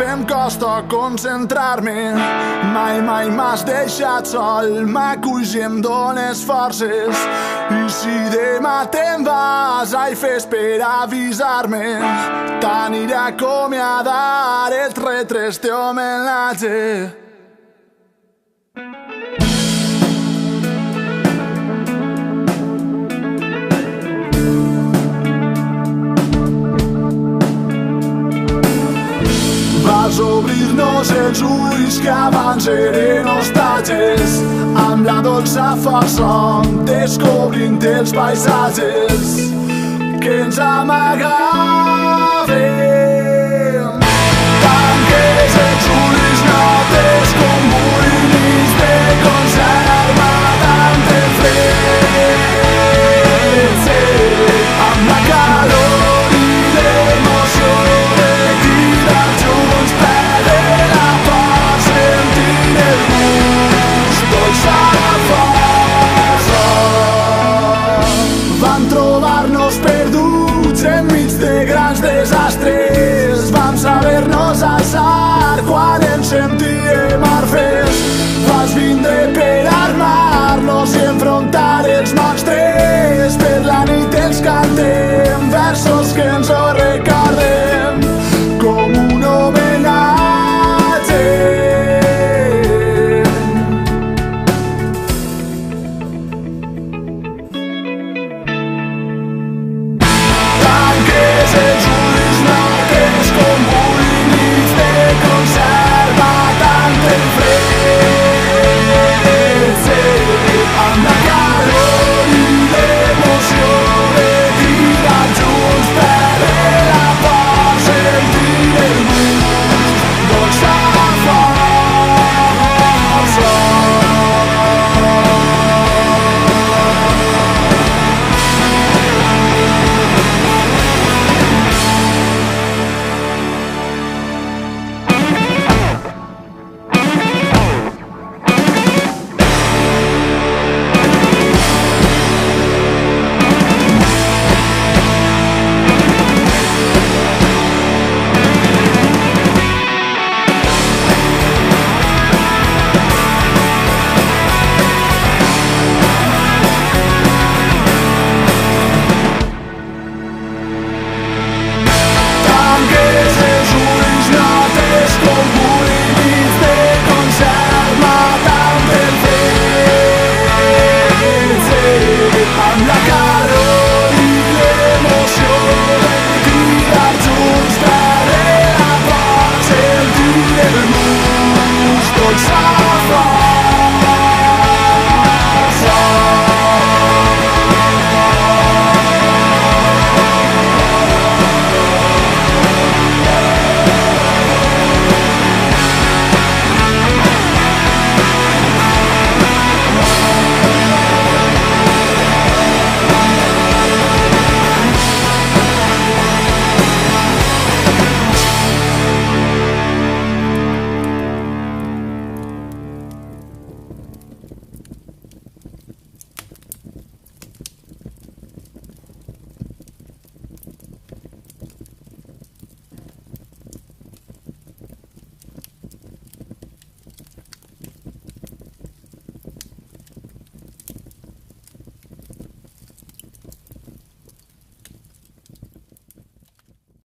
em costa concentrar-me. Mai m'has deixat sol, m'aculls i em dones forces. I si demà te'n vas, ai, fes per avisar-me. T'aniré a acomiadar, et retre el teu homenatge. Vas obrir-nos els ulls que abans eren hostatges, amb la dolça força descobrint els paisatges que ens amagaven.